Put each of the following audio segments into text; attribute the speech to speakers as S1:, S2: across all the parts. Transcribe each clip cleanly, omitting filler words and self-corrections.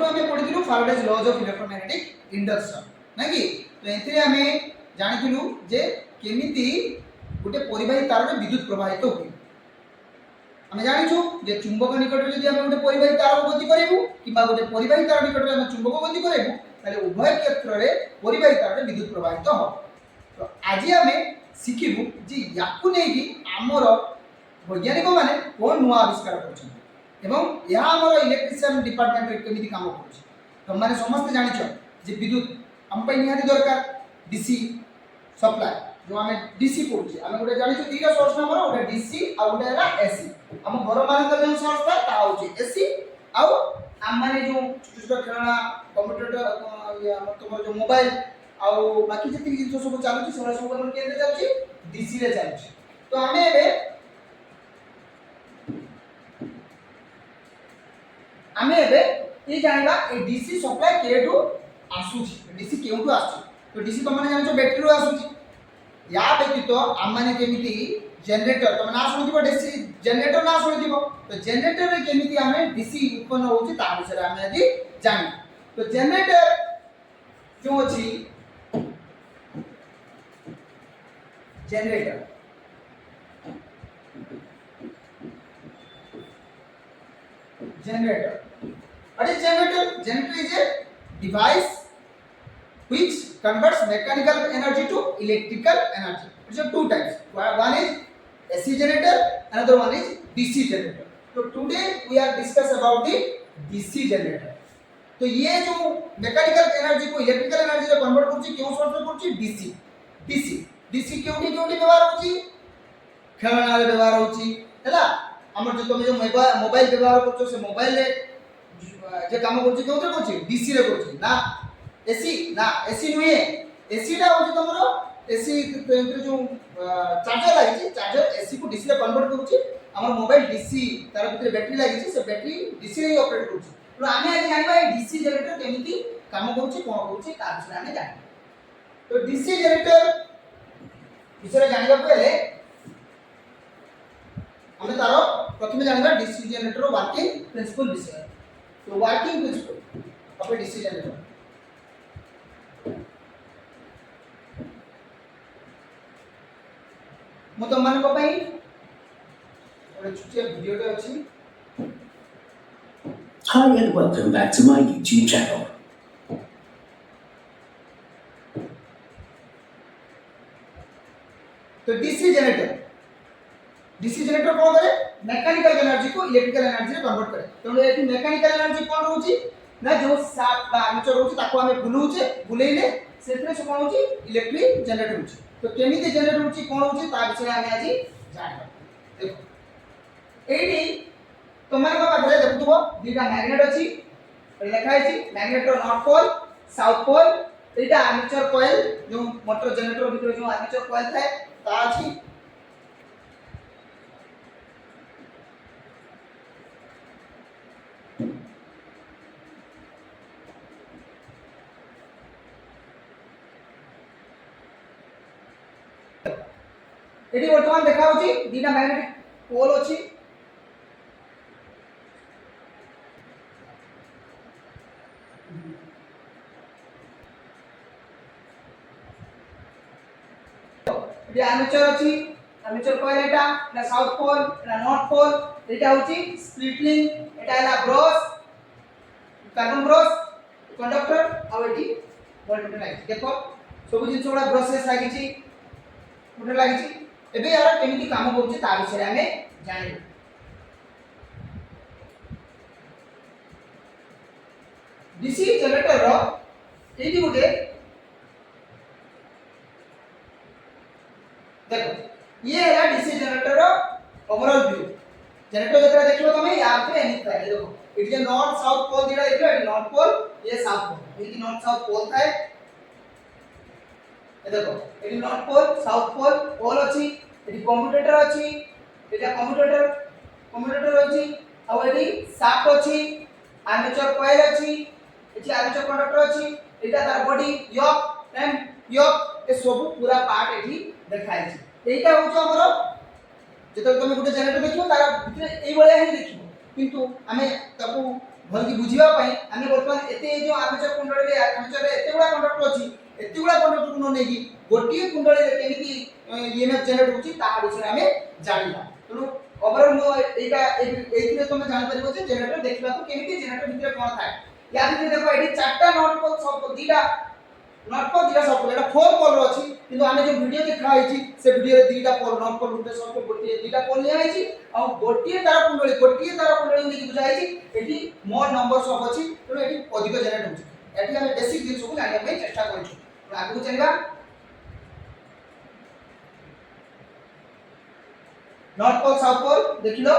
S1: आमे पढिथिलु फाराडेज laws of electromagnetic induction ना कि तो एथिरे आमे जानिथिलु जे केमिति गोटे परिबाही तार रे विद्युत प्रवाहित होई आमे जानिछु जे चुंबक निकट जदि आमे गोटे परिबाही तार को गति करेबु किबा गोटे परिबाही तार निकट आमे चुंबक गति करेबु ताले उभय क्षेत्र रे परिबाही तार रे विद्युत प्रवाहित हो तो आज आमे शिखिबु जे याकु नै कि हमर वैज्ञानिक माने कोन नुआ आविष्कार करछन एवं यह हमर इलेक्ट्रिशियन डिपार्टमेंट रे केमिति काम करूछ तो माने समस्त जानिछ जे विद्युत हम पई निहाती दरकार डीसी सप्लाई जो हमें डीसी पड़ुची हमें गोटे जानिछु तीन सोर्स नंबर गोटे डीसी आ गोटे हैला एसी हम घर मानकर जो सोर्स था ता होची एसी आ हम माने जो छोट छोट खेलना कंप्यूटर तुमर जो मोबाइल आ बाकी जति जिंस सब चालुची सब सब हम केंद्र चालुची डीसी रे चालुची तो हमें एबे ये जानबा ए डीसी सप्लाई केटू आसुची डीसी केउटू आसुची तो डीसी तो माने जानिछो बैटरी रो आसुची या व्यतीत आम मैंने केमिति जनरेटर तुम ना शुणुव डीसी जनरेटर ना शुणुव तो जनरेटर रे केमिति आमे डीसी उत्पन्न होउची ता विषय आमे आज जानि तो जनरेटर जो अछि generator generator is a device which converts mechanical energy to electrical energy. It's a two types. One is AC generator, another one is DC generator. So today we are discuss about the DC generator. तो ये जो mechanical energy को electrical energy रे convert करछि क्यों source रे करछि DC DC Kyonti व्यवहार होछि खेलना रे व्यवहार होछि हैला हमर जो तुम जो मोबाइल व्यवहार करछो से मोबाइल रे जे काम करछि क्यों करछि डीसी रे करछि ना एसी नुहे एसी टा होछि तमरो एसी जो चार्जर लागिछि चार्जर एसी को डीसी रे कन्वर्ट करूछि हमर मोबाइल डीसी तार भीतर बैटरी लागिछि से बैटरी डीसी रे ऑपरेट करूछि तो आमे आज जानिबा ए डीसी जनरेटर केमिति काम करूछि कोन करूछि ता विषय आमे जानि तो डीसी जनरेटर विषय जानिबा पहिले हमें तारो प्रथमे जानिबा डीसी जनरेटर वर्किंग प्रिंसिपल विषय तो working principle of DC generator मु तो मन को पई और छुटिया वीडियो टे अछि
S2: Hi and welcome back to my YouTube channel.
S1: तो डीसी जनरेटर कौन करे मैकेनिकल एनर्जी को इलेक्ट्रिकल एनर्जी रे कन्वर्ट करे तो एठी मैकेनिकल एनर्जी कोन रहउची ना जो साफ बा आर्मेचर रहउची ताको हमें बुलउचे बुलेइले सेथरे से कोन होची इलेक्ट्रिक जनरेट होची तो केमिति जनरेट होची कोन होची ता विषय हमें आज जानिबा देखो एठी तुमन को पाखरे देखुथबो दीटा मैग्नेट अछि लेखा अछि मैग्नेट रो नॉर्थ पोल साउथ पोल एटा आर्मेचर कॉइल जो मोटर जनरेटर भीतर जो आर्मेचर कॉइल थाए ता अछि एटी वर्तमान देखा होची दीटा मैग्नेटिक पोल अछि ये आर्मेचर अछि आर्मेचर कॉइल एटा साउथ पोल एटा नॉर्थ पोल एटा होची स्प्लिट रिंग एटा हला ब्रश कार्बन ब्रश कंडक्टर आ एटी वोल्टमीटर लागि देखो सब जिंस गुडा ब्रशेस लागि छि मोटर लागि छि एबे यार केमिति काम करूछि ता विषय हमें जानिबो डीसी जनरेटर रो एटी गुटे देखो ये है डीसी जनरेटर रो ओवरऑल व्यू जनरेटर जतरा देखलो तमे या पे एनी था देखो इट जे नॉर्थ साउथ पोल दिरा देखलो ये नॉर्थ पोल ये साउथ पोल ये नॉर्थ साउथ पोल थाए ए देखो ये नॉर्थ पोल साउथ पोल पोल अछि एटी कम्प्यूटर अछि एटा कम्प्यूटर अछि आ एटी शाफ्ट अछि आर्मेचर कॉइल अछि एटी आर्मेचर कंडक्टर अछि एटा तार बॉडी यक एंड यक ए सब पूरा पार्ट एटी देखाइ छै एटा होछ हमर जेते तुम गुटे जनरेटर देखियो तार भितरे एई बळिया ही देखियो किंतु हमें ताकू भल की बुझिबा पई आमे वर्तमान एते जो आर्मेचर कुंडली रे आर्मेचर रे एते गुडा कंडक्टर अछि एते गुडा कंडक्टर को नेकी गोटिए कुंडली रे केमिति ईएमएफ जनरेट होछि ता विषय आमे जानिबा तनु ओवरऑल मो एटा एथिरे तमे जानि परिबो जे जनरेटर देखबा को केमिति जनरेटर भितर कोन थाए या भितर देखो एटी चारटा नॉट पोल सब दीटा नॉट पोल दीटा सब एटा फोर पोल रो अछि किंतु आमे जो वीडियो देखा आइछि से वीडियो रे दीटा पोल नॉट पोल गुटे सब गोटिए दीटा पोल लिया आइछि आ गोटिए तार कुंडली नेकी बुझा आइछि एटी मोर नंबर्स ऑफ अछि तनु एटी अधिक जनरेट होछि एटी आमे बेसिक जिनिस को जानिबा पई चेष्टा करिछु तो आगु चलबा नॉर्थ पोल साउथ पोल देखिलो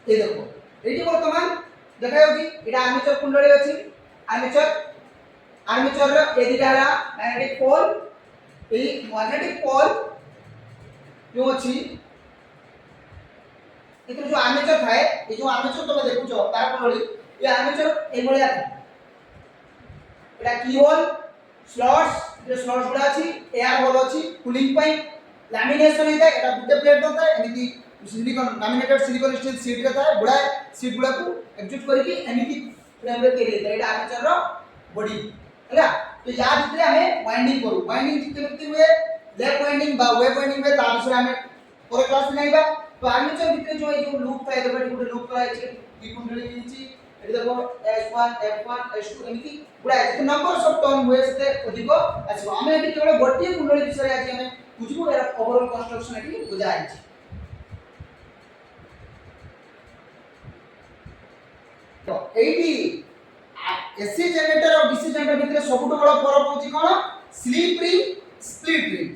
S1: ए देखो एटी वर्तमान देखा होची एटा आर्मेचर कुंडली अछि आर्मेचर रो ए दिटा हला magnetic pole a magnetic pole जो अछि एतो जो आर्मेचर थाए ए जो आर्मेचर तमे देखुछो तार कुंडली ए आर्मेचर ए भलिया एटा की होल स्लॉट्स जे स्लॉट्स गुडा अछि एयर होल अछि कूलिंग पई लैमिनेशन होता है एटा गुटे प्लेट होता है एमिति silicon laminated silicon steel sheet रहता है बड़ा शीट गुडा को एग्जीक्यूट करके एमिति फ्रेम रे के देता है एटा आर्मेचर रो बॉडी हैला तो या भितरे हमें वाइंडिंग करू वाइंडिंग केमिति हुए लेफ्ट वाइंडिंग बा वेब वाइंडिंग में ता विषय हमें पूरे क्लास में नाइबा तो आर्मेचर भितरे जो है जो लूप था एटा गुटे लूप करा है की कुंडली किछि एटा देखो S1 F1 S2 एमिति बड़ा है नंबर्स ऑफ टर्न हुए सेते अधिक आछो हमें एटी केवल गोटिए कुंडली विषय आज हमें बुझबो एरा ओवरऑल कंस्ट्रक्शन एटी बुझाइ छै तो एटी एसी जनरेटर और डीसी जनरेटर भितर सबुठ बड़ फरक होची कोन स्लीप रिंग स्प्लिट रिंग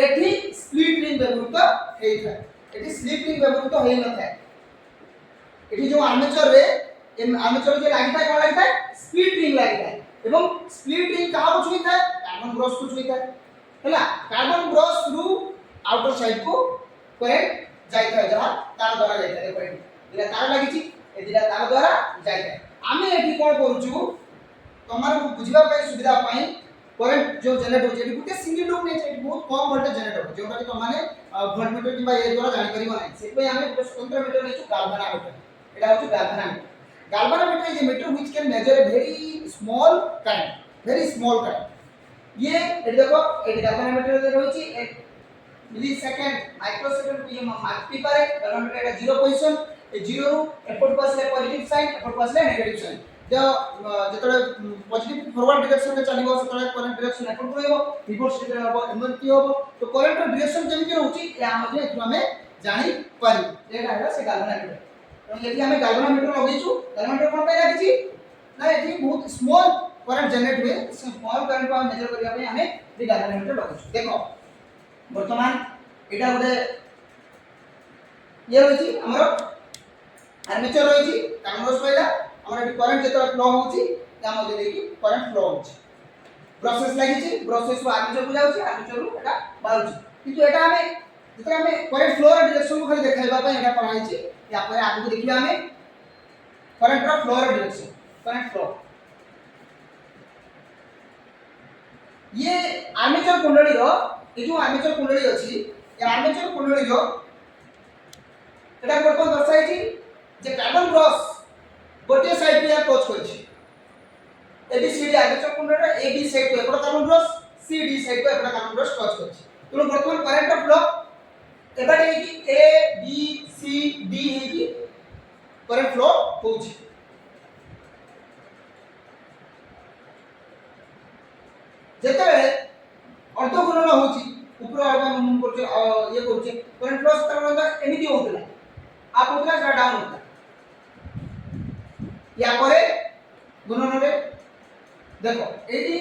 S1: एठी स्प्लिट रिंग व्यवहार हेइ था एठी स्लीप रिंग व्यवहार हेइ न था एठी जो आर्मेचर रे आर्मेचर जे लागिता कोन लागिता स्प्लिट रिंग लागिता एवं स्प्लिट रिंग कहा को छुई था कार्बन ब्रश को छुई था हैला कार्बन ब्रश रु आउटर साइड को करंट जाई था जहां तार द्वारा जाई था देखो एटा तार लागि छि ए दिला तार द्वारा जाई था आमे एठी कोन करूछु तमार बुझिबा पई सुविधा पई करंट जो जनरेट हो जेटी गुटे सिंगल लूप नै छै बहुत कम वोल्टेज जनरेट हो जोटा कि तमाने वोल्टमीटर किबा ए द्वारा जानि परिबो नै से पई आमे गुटे स्वतंत्र मीटर नै छु गाल्वानोमीटर एटा होछु galvanometer is a meter which can measure a very small current ये देखो ए गाल्वानोमीटर रे रहिछि 1 मिली सेकंड माइक्रोसेकंड को ये मापी पारे गाल्वानोमीटर का 0 पोजीशन ए 0 रो एफोर्ट पासले पॉजिटिव साइन एफोर्ट पासले नेगेटिव साइन जो जतले पॉजिटिव फॉरवर्ड डायरेक्शन में चलिबो सतले करंट डायरेक्शन एफोर्ट होइबो रिवर्स डायरेक्शन होबो एमन होबो तो करंट डायरेक्शन केमि होछि या मध्ये एथु हमें जानि पारि एटा है से गाल्वानोमीटर तो यदि हमें गाल्वानोमीटर लगैछु गाल्वानोमीटर कोन पे लागिछि ना एथि बहुत स्मॉल करंट जनरेट हुए स्मॉल करंट को मेजर करिया पे हमें ये गाल्वानोमीटर लगैछु देखो वर्तमान एटा गोटे ये रहिछि हमर आर्मेचर रहिछि कांग्रेस होइला हमर एटी करंट जेतो फ्लो होछि या मध्ये देखि करंट फ्लो होछि प्रोसेस लागिछि प्रोसेस को आर्मेचर को जाउछि आर्मेचर को एटा बारुछि किंतु एटा हमें जेतरा हमें करंट फ्लो डायरेक्शन को खाली देखाइबा पय एटा पढाइछि या पर आगु देखिबा हमें करंट रो फ्लो डायरेक्शन करंट फ्लो ये आर्मेचर कुंडली रो ए जो आर्मेचर कुंडली अछि ए आर्मेचर कुंडली रो एटा कोन दर्शाइ छी जे कार्बन ब्रश गोटे साइड पे टच करछि एबीसीडी आर्मेचर कुंडली रो ए बी साइड पे एपटा carbon brush C D side पे एपटा कार्बन ब्रश टच करछि तो वर्तमान करंट फ्लो एबाटे कि ए बी सी डी है कि करंट फ्लो होछि जेतबे अर्ध गुणन होछि ऊपर आगा मन करछ ये करछ करंट फ्लो तरंग एमिति होतला आप होतला से डाउन होता या परे गुणन रे देखो एटी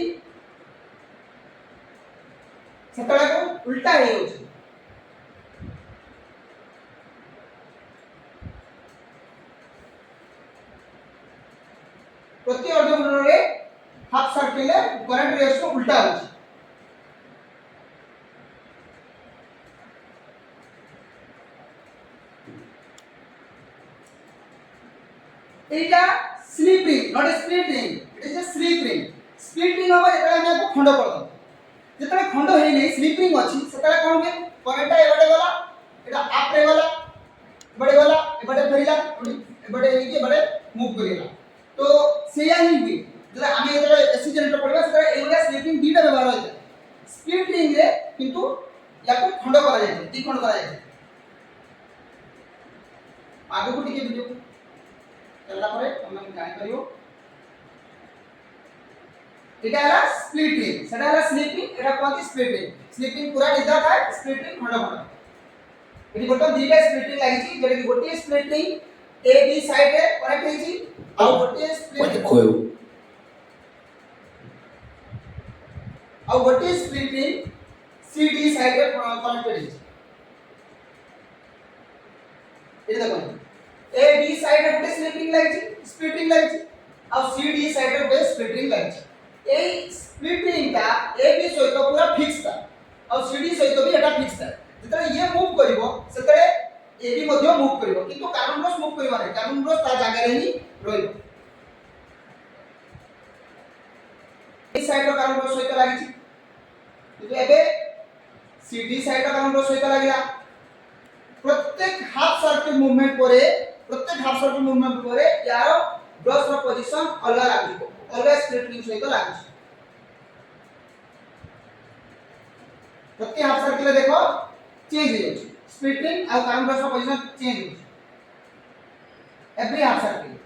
S1: सतला को उल्टा हे होछि प्रति अर्ध गुणन रे हाफ सर्कल करंट रेस को उल्टा होछि एटा sleep ring not a split ring it is a sleep ring split ring होबा जेतरा हम को खंड कर दो जेतरा खंड हे नै स्लीप रिंग अछि सेतरा कोन के करंट एबडे गला एटा आप रे गला एबडे फेरिला एबडे के बडे मूव करिला तो सेया ही हुई जरा आमे एतरे एसी जनरेटर पड़बा सेतरे एवरा स्प्लिटिंग दीटा व्यवहार होय स्प्लिट रिंग रे किंतु याको खंड करा जाय दी खंड करा जाय आगु को टिके वीडियो चलला परे हम जानि करियो एटा हला स्प्लिट रिंग सेटा हला स्लीपिंग एटा कोन स्प्लिट रिंग स्लीपिंग पूरा निदा थाए स्प्लिट रिंग खंड खंड एटी बटन दीटा स्प्लिट रिंग लागि छि जेटा कि गोटे split ring A B side रे कनेक्ट होइ छि आ गोटे स्प्लिट
S2: With the coil.
S1: आ गोटे split ring C D side रे कनेक्ट होइ छि एटा देखो ए बी साइड रे गोटे स्प्लिटिंग लागि छि स्प्लिटिंग लागि छि आ सी डी साइड रे गोटे स्प्लिटिंग लागि छि ए स्प्लिटिंग ता ए बी सहित पूरा फिक्स था और सी डी सहित भी एटा फिक्स था जेतरे ये मूव करिवो सेतरे ए बी मध्ये मूव करिवो किंतु कार्बन ब्रश मूव करिवो नै कार्बन ब्रश ता जागा रे ही रहिबो ए साइड रो कार्बन ब्रश सहित लागि छि किंतु एबे सी डी साइड रो कार्बन ब्रश सहित लागिला प्रत्येक हाफ सर्कल मूवमेंट परे प्रत्येक हाफ सर्कल मूवमेंट परे यार ब्रश रो पोजीशन अलग लागिबो अलग स्प्लिट रिंग सहित लागि छि प्रत्येक हाफ सर्कल देखो चेंज हो जाଉଛି स्प्लिट रिंग आ कार्बन ब्रश रो पोजीशन चेंज हो जाଉଛି एवरी हाफ सर्कल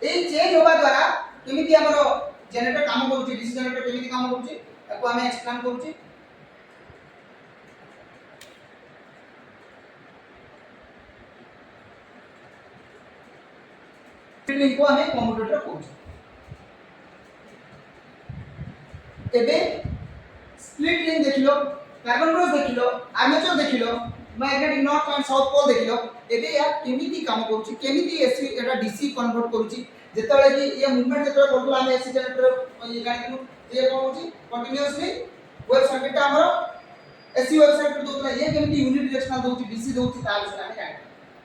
S1: ए चेंज होबा द्वारा केमिति हमरो जनरेटर काम करूची डीसी जनरेटर केमिति काम करूची ताको हमें एक्सप्लेन करूची स्प्लिट रिंग को हमें कम्यूटेटर कहूची एबे स्प्लिट रिंग देखिलो कार्बन ब्रश देखिलो आर्मेचर देखिलो magnetic north and south pole देखिलो एबे या केमिति काम करूची केमिति एसी एटा डीसी कन्वर्ट करूची जेतले कि ये मूवमेंट जेतले करथुला हम एसी जनरेटर ये जानिनु ये कोन होची कंटीन्यूअसली वेव सर्किट हमरो एसी वेव सर्किट दोतला ये केमिति यूनिट डायरेक्शनल दोची डीसी दोची ता विषय हम जानि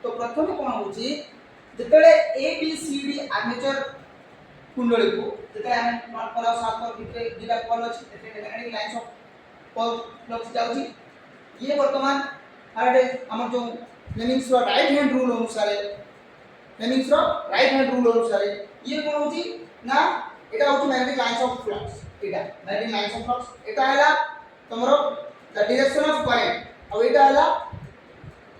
S1: तो प्रथम कोन होची जेतले A B C D armature कुंडली को जेतले हम नॉट पर साथ पर भितरे दिला कॉल अछि एते magnetic lines of pole flux जाउची ये वर्तमान हार्डे हमर जो फ्लेमिंग्स रो राइट हैंड रूल अनुसार फ्लेमिंग्स रो राइट हैंड रूल अनुसार ये कोन होची ना एटा होची मैग्नेटिक लाइंस ऑफ फ्लक्स एटा मैग्नेटिक लाइंस ऑफ फ्लक्स एटा हला तमरो द डायरेक्शन ऑफ करंट और एटा हला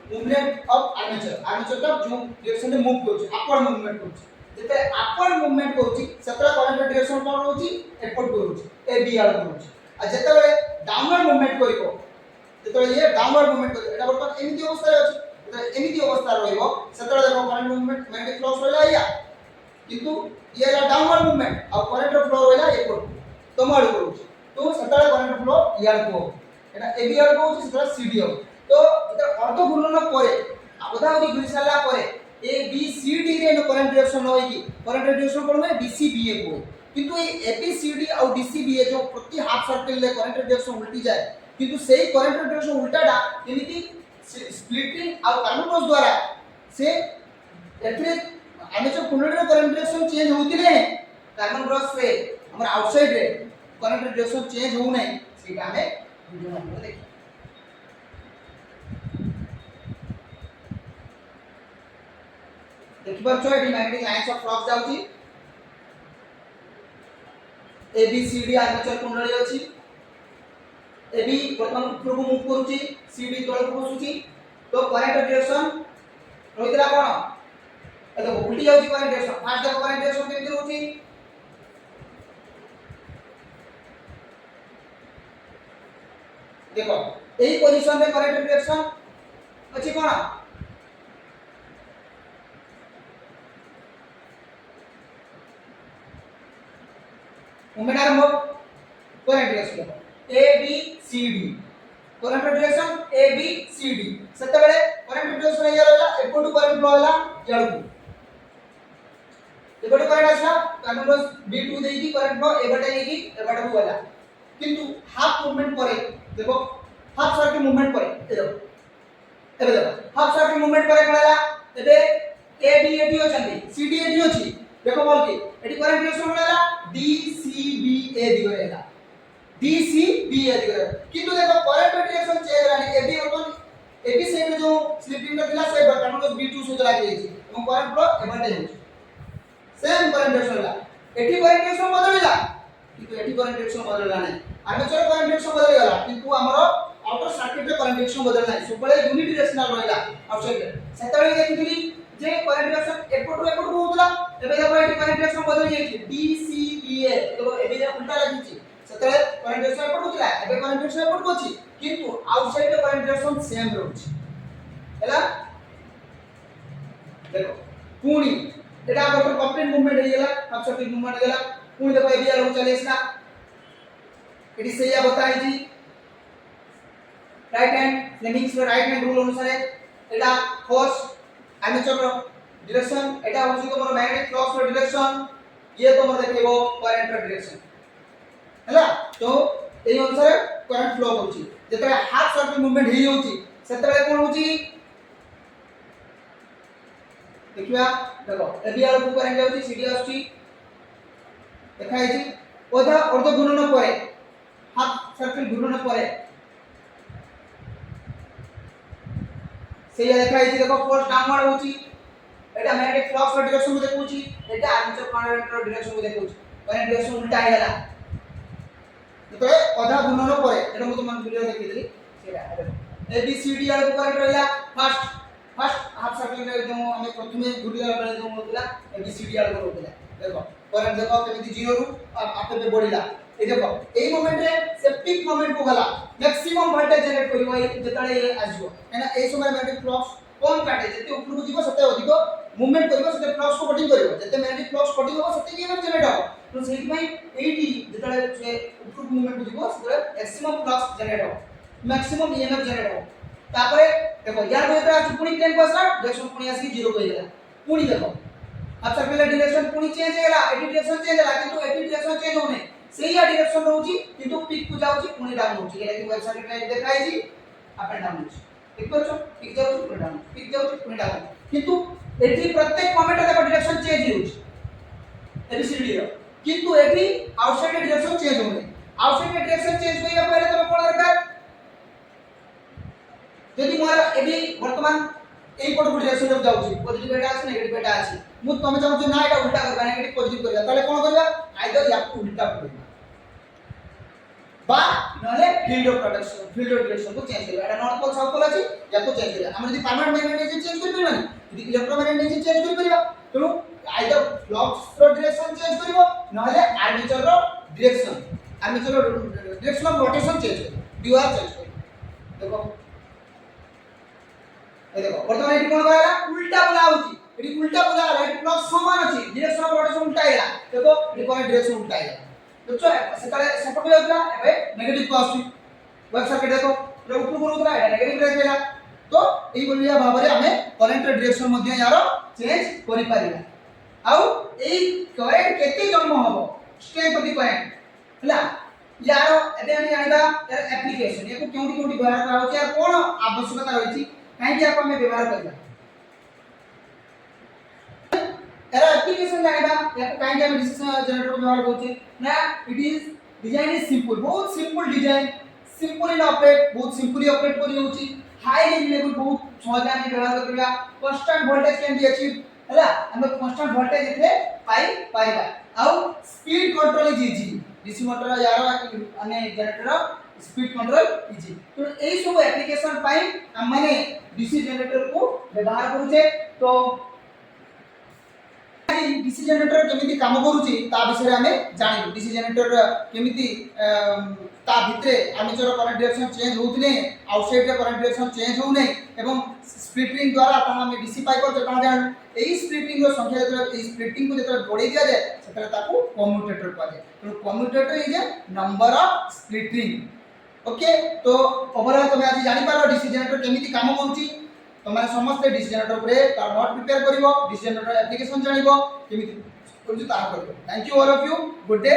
S1: मूवमेंट ऑफ आर्मेचर आर्मेचर का जो डायरेक्शन में मूव करछ अपवर्ड मूवमेंट करछ जेते अपवर्ड मूवमेंट करछ सतरा करंट डायरेक्शन कोन होची अपवर्ड करछ ए बी आर करछ आ जेते डाउनवर्ड मूवमेंट करिवो जेते ये डाउनवर्ड मूवमेंट करिवो एटा बर्तमान एमिति अवस्था अछि जेते एमिति अवस्था रहइबो सतरा देखो करंट मूवमेंट मैग्नेटिक फ्लक्स रहला या किंतु ये डाउनवर्ड मूवमेंट और करंट फ्लो रहला अपवर्ड तमड़ करछ तो सतरा करंट फ्लो यार को एटा ए बी आर को सतरा सी डी तो इधर ऑर्थो घूर्णन परे अवधा अवधि घुरी साला परे ए बी सी डी रे नो करंट डायरेक्शन होई की करंट डायरेक्शन कोन में डी सी बी ए को किंतु ए बी सी डी और डी सी बी ए जो प्रति हाफ सर्कल ले करंट डायरेक्शन उल्टी जाए किंतु सेही करंट डायरेक्शन उल्टाडा जेमिति स्प्लिटिंग और कार्बन ब्रश द्वारा से एथरे आर्मेचर कुंडली रो करंट डायरेक्शन चेंज होतिले कार्बन ब्रश से हमर आउटसाइड रे करंट डायरेक्शन चेंज हो नै सेटा हमें वीडियो में देखि देखि परछो एटी मैग्नेटिक लाइंस ऑफ फ्लक्स जाउची A B C D armature कुंडली अछि ए बी प्रथम उपरକୁ मूव करूची सी डी तळକୁ बसुची तो करंट डायरेक्शन रहितला कोन एतो उल्टी जाउची करंट डायरेक्शन फास्ट देखो करंट डायरेक्शन केमिति रहउची देखो एही पोजीशन रे करंट डायरेक्शन अछि कोन मूवमेंट आरंभ current direction A B C D current direction A B C D सत्ते बेले करंट डायरेक्शन या रहला एपटू करंट फ्लो होला जळकू एपटू करंट आसला कार्बन ब्रश B2 देकी करंट फ्लो एबटे हेकी एबटे होला किंतु हाफ मूवमेंट परे देखो हाफ सर्कल मूवमेंट परे एबे देखो हाफ सर्कल मूवमेंट परे कळला एबे ए बी एटी अछंती सी डी एटी अछि देखो बोल की एटी करंट डायरेक्शन होला डी सी बी ए दिगरे हैला डी सी बी ए दिगरे किंतु देखो करंट डायरेक्शन चेंज रानी ए बी अपन ए बी से स्प्लिटिंग दिला से बटन को B2 सहित लागि जाई এবং करंट फ्लो एबाटे होची सेम करंट डायरेक्शन ला एठी करंट डायरेक्शन बदलिला किंतु एठी करंट डायरेक्शन बदलिला नै आर्मेचर करंट डायरेक्शन बदल गला किंतु हमरो आउटर सर्किट रे करंट डायरेक्शन बदल नै सबले यूनिट डायरेक्शनल रहला आउटसाइड सेतबे देखिथिली जे करंट डायरेक्शन एपटू एपटू होउतला एबे देखो एठी करंट डायरेक्शन बदल जाईछि DCBA देखो एबे जे उल्टा लागिछि सेतबे करंट डायरेक्शन एपटू होतला एबे करंट डायरेक्शन एपटू अछि किंतु आउटसाइड रे करंट डायरेक्शन सेम रहउछि हैला देखो पुणी एटा बटर कंप्लीट मूवमेंट हे गेला अब सर्किट मूवमेंट गेला पुणी देखो एबी आलो चले इसना एटी सेया बताई जी right hand Fleming's right hand rule अनुसार एटा फोर्स आर्मेचर डायरेक्शन एटा होची तमरो मैग्नेटिक फ्लक्स रो डायरेक्शन ये तमरो देखैबो करंट रो डायरेक्शन हैला तो एई अनुसार करंट फ्लो होची जेतरे हाफ सर्किट मूवमेंट हे होची सेतरे कोन होची देखिया देखो एबी आलो को करंट जाउची सीडी आउची देखाई छी ओधा अर्ध गुणन परे हाफ सर्किट गुणन परे सेया देखाई छी देखो फोर्स डाउनवर्ड होची एटा मैग्नेटिक फ्लक्स रो डायरेक्शन को देखौची एटा आर्मेचर करंट रो डायरेक्शन को देखौची करंट डायरेक्शन उल्टा आइला तो ओधा गुणन परे एटा मु तुम वीडियो देखिदेली सेया देखो एबीसीडी आलो को करंट रहला फर्स्ट हाफ सर्किट रे जो हमें प्रथमे गुडिला बेले जो होतला एबीसीडी आलो होतला देखो करंट देखो केमिति 0 रु आपे पे बढ़िला ए देखो एई मोमेंट रे से पीक मोमेंट को गला मैक्सिमम वोल्टेज जनरेट करिवो जेताळे ए आजो एना ए समय मैग्नेटिक फ्लक्स कम काटे जते ऊपर को जीवो सते अधिक मूवमेंट करिवो सते फ्लक्स को कटिंग करिवो जते मैग्नेटिक फ्लक्स कटिंग होबो सते ईएमएफ जनरेट हो तो सेहि पई एटी जेताळे से ऊपर को मूवमेंट को जीवो सते मैक्सिमम फ्लक्स जनरेट हो मैक्सिमम ईएमएफ जनरेट हो तापरे देखो यार कोइरा पुणी प्लेन बसला डायरेक्शन पुणी आसी 0 कहि गेला पुणी देखो अब सर्किट डायरेक्शन पुणी चेंज हेला एटी डायरेक्शन चेंज हेला किंतु एटी डायरेक्शन चेंज होने सेया डायरेक्शन रहउची किंतु पीक को जाउची पुणी डाउन होउची एला कि वेब सर्किट रे देखाई छी अप एंड डाउन होउची ठीक करछो पीक जाउची पुणी डाउन पीक जाउची पुणी डाउन किंतु एटी प्रत्येक मोमेंट रे देखो डायरेक्शन चेंज होउची एबीसीडी रो किंतु एटी आउटसाइड डायरेक्शन चेंज होने आउटसाइड डायरेक्शन चेंज होइया पहिले तमे कोन दरकार यदि मोर एबी वर्तमान एई पट डायरेक्शन रे जाउची पॉजिटिव एटा আছে नेगेटिव एटा আছে मु तमे चाहू ना एटा उल्टा करबा नेगेटिव पॉजिटिव करबा ताले कोन करबा आइदर याकू उल्टा करबा बा नले field of production field of direction को चेंज करबा एटा नॉर्थ पोल साउथ पोल अछि याकू चेंज करबा हम यदि परमानेंट मैग्नेटिक चेंज कर परबानी यदि इलेक्ट्रोमैग्नेटिक चेंज कर परबा तो आइदर फ्लक्स रो डायरेक्शन चेंज करबो नले आर्मेचर रो डायरेक्शन ऑफ रोटेशन चेंज करबो डीआर चेंज करबो देखो ए देखो वर्तमान एटी कोन कराला उल्टा बुला होची एटी उल्टा बुला एटी फ्लक्स समान अछि डायरेक्शन ऑफ रोटेशन उल्टा आइला देखो एटी कोन डायरेक्शन उल्टा आइला तो सेताले सेटअप होतला एबे नेगेटिव को आसी वेब सर्किट देखो रे ऊपर को उतरा एटा नेगेटिव रे गेला तो एई बोलिया भाबरे हमें करंट डायरेक्शन मध्ये यार चेंज करि पारिला आउ एई करंट केते जन्म हबो स्टेप ऑफ द करंट हला यार एबे हम जानिबा यार एप्लीकेशन एको केउटी केउटी व्यवहार करा होची यार कोन आवश्यकता रहिछि काहे कि आपन में व्यवहार करबा एरा एप्लीकेशन जानिबा या काहे कि हम डिसीजन जनरेटर को व्यवहार करछी ना it is design is simple बहुत simple design simple in operate बहुत सिंपली ऑपरेट करि होची हाई रिलायबल बहुत सहज में व्यवहार करबा constant voltage can be achieve हला हम कांस्टेंट वोल्टेज एथे पाई पाइबा आउ speed control is easy DC motor यार अने जनरेटर स्पीड कंट्रोल इजी तो एई सब एप्लीकेशन पाई हम माने डीसी जनरेटर को व्यवहार करूचे तो डीसी जनरेटर केमिति काम करूची ता विषय हमें जानिबो डीसी जनरेटर केमिति ता भितरे आर्मेचर करंट डायरेक्शन चेंज होउतने आउटसाइड रे करंट डायरेक्शन चेंज होउने एवं स्प्लिटिंग द्वारा ता हमें डीसी पाई करते ता जान एई स्प्लिटिंग रो संख्या जतरा एई स्प्लिटिंग को जतरा बढ़े दिया जाए सेतरा ताको कम्यूटेटर कहै तो commutator is a number of splitting okay तो ओवरऑल तमे आज जानि पालो डीसी जनरेटर केमिति काम करूची तमे समस्त डीसी जनरेटर रे तार नोट प्रिपेयर करिवो डीसी जनरेटर एप्लीकेशन जानिबो केमिति करूची ता करिवो thank you all of you good day